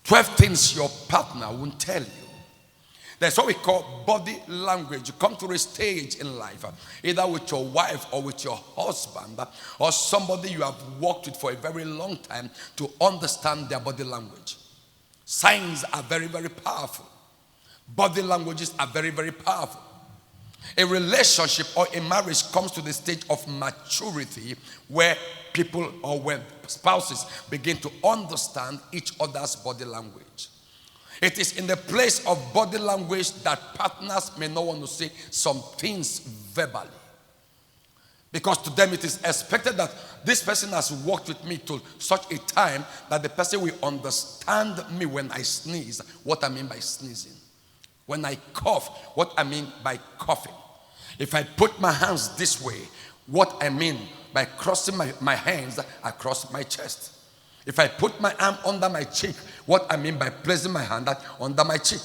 12 things your partner won't tell you. That's what we call body language. You come to a stage in life, either with your wife or with your husband, or somebody you have worked with for a very long time, to understand their body language. Signs are very, very powerful. Body languages are very, very powerful. A relationship or a marriage comes to the stage of maturity where people or when spouses begin to understand each other's body language. It is in the place of body language that partners may not want to say some things verbally. Because to them it is expected that this person has worked with me to such a time that the person will understand me when I sneeze, what I mean by sneezing. When I cough, what I mean by coughing. If I put my hands this way, what I mean by crossing my hands across my chest. If I put my arm under my cheek, what I mean by placing my hand under my cheek.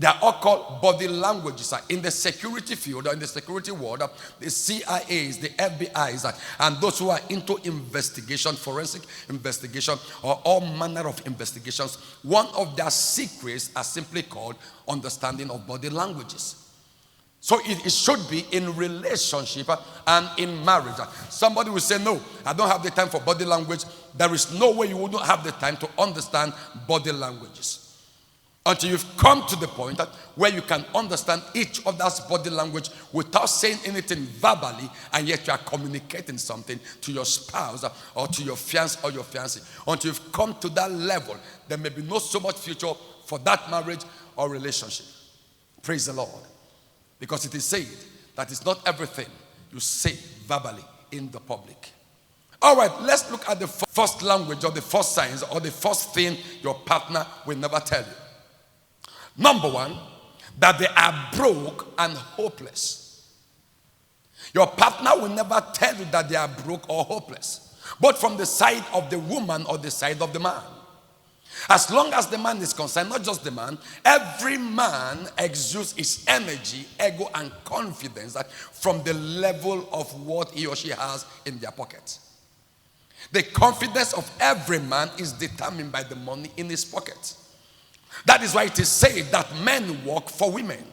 They are all called body languages. In the security field or in the security world, the CIAs, the FBIs, and those who are into investigation, forensic investigation, or all manner of investigations, one of their secrets are simply called understanding of body languages. So it should be in relationship and in marriage. Somebody will say, no, I don't have the time for body language. There is no way you wouldn't have the time to understand body languages. Until you've come to the point where you can understand each other's body language without saying anything verbally, and yet you are communicating something to your spouse or to your fiancé or your fiancée. Until you've come to that level, there may be not so much future for that marriage or relationship. Praise the Lord. Because it is said that it's not everything you say verbally in the public. All right, let's look at the first language or the first signs or the first thing your partner will never tell you. Number one, that they are broke and hopeless. Your partner will never tell you that they are broke or hopeless, both from the side of the woman or the side of the man. As long as the man is concerned, not just the man, every man exudes his energy, ego, and confidence from the level of what he or she has in their pocket. The confidence of every man is determined by the money in his pocket. That is why it is said that men work for women.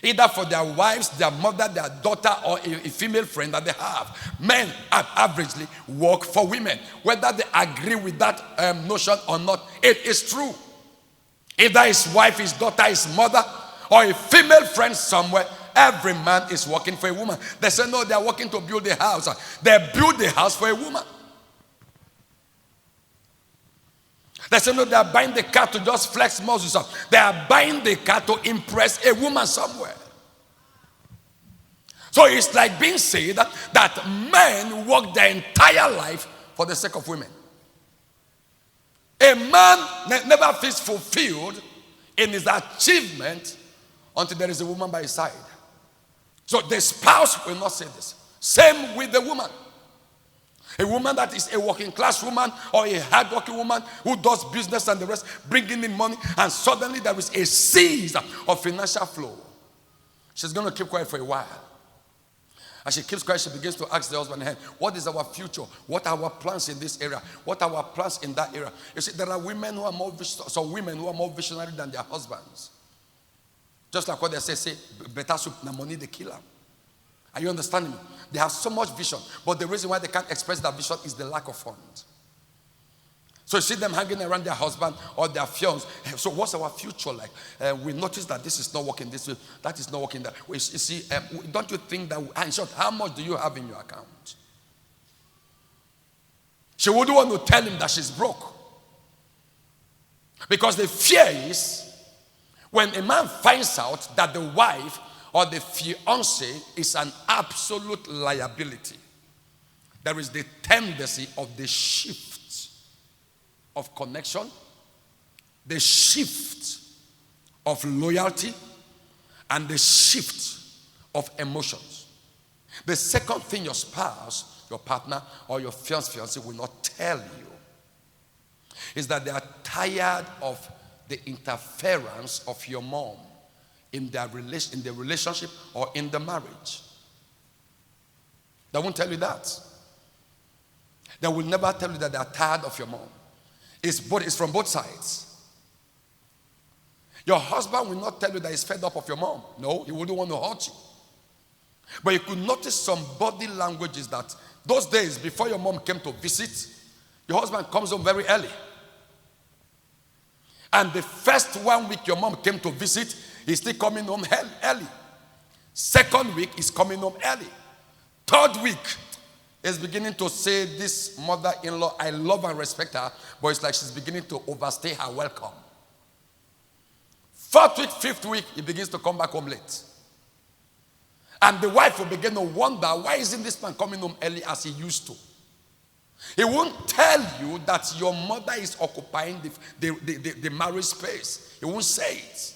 Either for their wives, their mother, their daughter, or a female friend that they have. Men averagely work for women. Whether they agree with that notion or not, it is true. Either his wife, his daughter, his mother, or a female friend somewhere, every man is working for a woman. They say, no, they are working to build a house. They build the house for a woman. They say, no, they are buying the car to just flex muscles. They are buying the car to impress a woman somewhere. So it's like being said that men work their entire life for the sake of women. A man never feels fulfilled in his achievement until there is a woman by his side. So the spouse will not say this. Same with the woman. A woman that is a working class woman or a hard-working woman who does business and the rest, bringing in money, and suddenly there is a seas of financial flow. She's going to keep quiet for a while. As she keeps quiet, she begins to ask the husband, hey, what is our future? What are our plans in this area? What are our plans in that area? You see, there are women who are more visionary than their husbands. Just like what they say better soup than money they kill them. Are you understanding me? They have so much vision, but the reason why they can't express that vision is the lack of funds. So you see them hanging around their husband or their fiancé. So what's our future like? We notice that this is not working this way, that is not working that way. You see, don't you think that, in short, how much do you have in your account? She wouldn't want to tell him that she's broke. Because the fear is, when a man finds out that the wife or the fiancé is an absolute liability, there is the tendency of the shift of connection, the shift of loyalty, and the shift of emotions. The second thing your spouse, your partner, or your fiancé will not tell you is that they are tired of the interference of your mom in the relationship or in the marriage. They won't tell you that. They will never tell you that they are tired of your mom. It's from both sides. Your husband will not tell you that he's fed up of your mom. No, he wouldn't want to hurt you. But you could notice some body languages that those days before your mom came to visit, your husband comes home very early. And the first 1 week your mom came to visit, he's still coming home early. Second week, he's coming home early. Third week, he's beginning to say, this mother-in-law, I love and respect her, but it's like she's beginning to overstay her welcome. Fourth week, fifth week, he begins to come back home late. And the wife will begin to wonder, why isn't this man coming home early as he used to? He won't tell you that your mother is occupying the marriage space. He won't say it.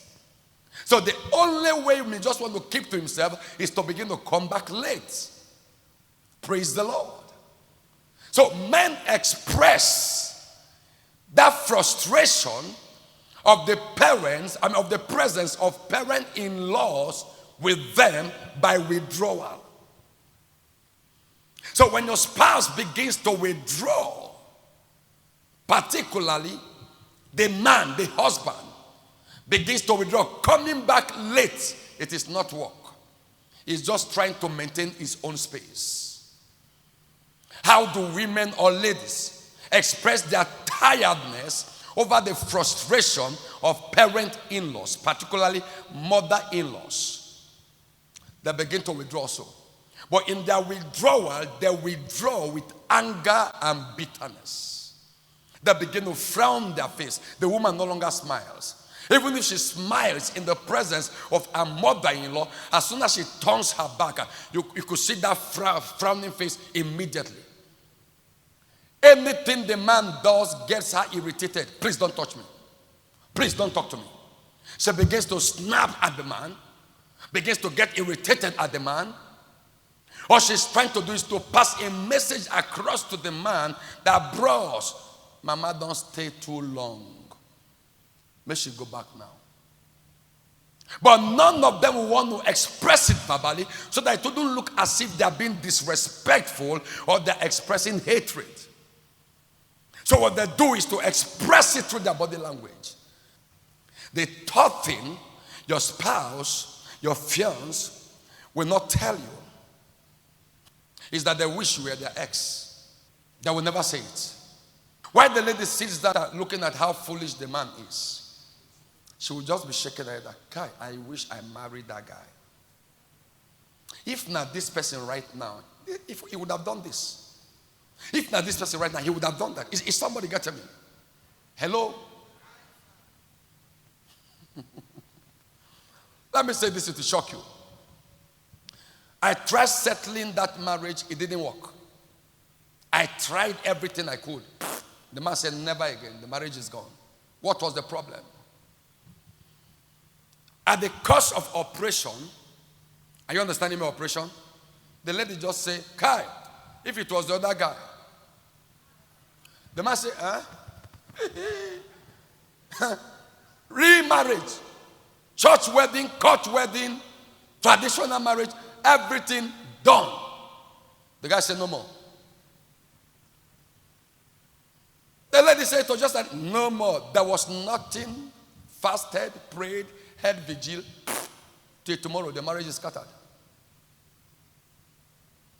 So the only way he just want to keep to himself is to begin to come back late. Praise the Lord. So men express that frustration of the parents, of the presence of parent-in-laws with them by withdrawal. So when your spouse begins to withdraw, particularly the man, the husband, begins to withdraw, coming back late, it is not work. He's just trying to maintain his own space. How do women or ladies express their tiredness over the frustration of parent-in-laws, particularly mother-in-laws? They begin to withdraw so. But in their withdrawal, they withdraw with anger and bitterness. They begin to frown their face. The woman no longer smiles. Even if she smiles in the presence of her mother-in-law, as soon as she turns her back, you could see that frowning face immediately. Anything the man does gets her irritated. Please don't touch me. Please don't talk to me. She begins to snap at the man, begins to get irritated at the man. All she's trying to do is to pass a message across to the man that, bros, mama don't stay too long. May she go back now. But none of them will want to express it verbally so that it wouldn't look as if they're being disrespectful or they're expressing hatred. So what they do is to express it through their body language. The third thing your spouse, your fiancé will not tell you is that they wish you were their ex. They will never say it. While the lady sits there looking at how foolish the man is, she will just be shaking her head like, Kai, I wish I married that guy. If not this person right now, if he would have done this. If not this person right now, he would have done that. Is somebody getting me? Hello? Let me say this to shock you. I tried settling that marriage. It didn't work. I tried everything I could. The man said, never again. The marriage is gone. What was the problem? At the cost of operation, are you understanding my operation? The lady just say, Kai, if it was the other guy. The man say, remarriage, church wedding, court wedding, traditional marriage, everything done. The guy said, no more. The lady said to just that, no more. There was nothing. Fasted, prayed, had vigil. Till tomorrow, the marriage is scattered.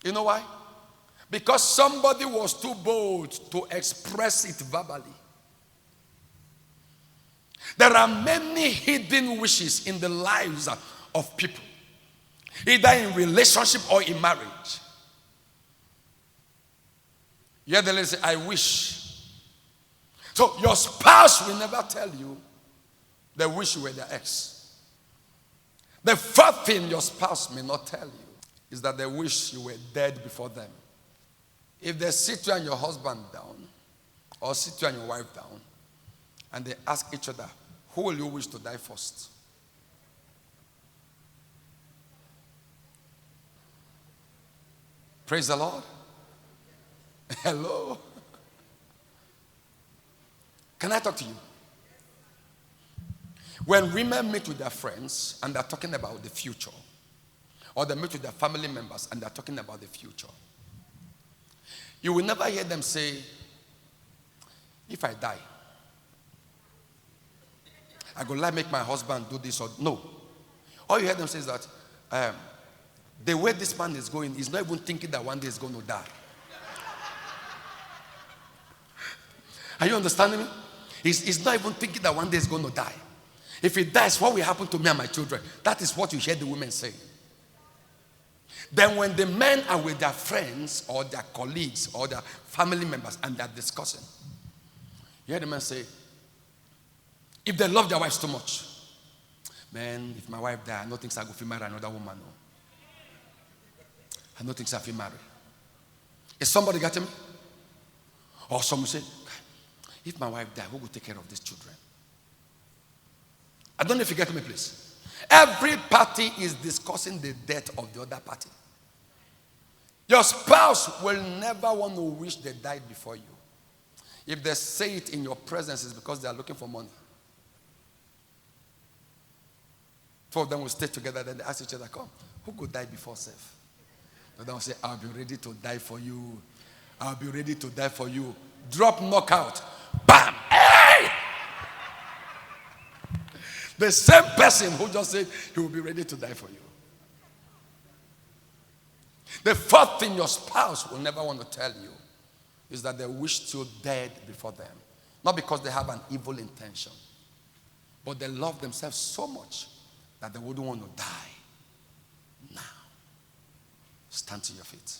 You know why? Because somebody was too bold to express it verbally. There are many hidden wishes in the lives of people, either in relationship or in marriage. You hear the lady say, I wish. So your spouse will never tell you they wish you were their ex. The first thing your spouse may not tell you is that they wish you were dead before them. If they sit you and your husband down, or sit you and your wife down, and they ask each other, who will you wish to die first? Praise the Lord. Hello. Can I talk to you? When women meet with their friends and they're talking about the future, or they meet with their family members and they're talking about the future, you will never hear them say, if I die, I go like make my husband do this or no. All you hear them say is that the way this man is going, he's not even thinking that one day he's going to die. Are you understanding me? He's not even thinking that one day he's going to die. If he dies, what will happen to me and my children? That is what you hear the women say. Then when the men are with their friends or their colleagues or their family members and they're discussing, you hear the men say, if they love their wives too much, man, if my wife die, I don't think I will marry another woman. No. I don't think I will marry. Is somebody getting me? Or someone say, if my wife die, who will take care of these children? I don't know if you get me, please. Every party is discussing the death of the other party. Your spouse will never want to wish they died before you. If they say it in your presence, it's because they are looking for money. Two of them will stay together, then they ask each other, come, who could die before self? The other will say, I'll be ready to die for you. I'll be ready to die for you. Drop, knockout. Bam! Hey! The same person who just said he will be ready to die for you. The fourth thing your spouse will never want to tell you is that they wish you dead before them. Not because they have an evil intention, but they love themselves so much that they wouldn't want to die now. Stand to your feet.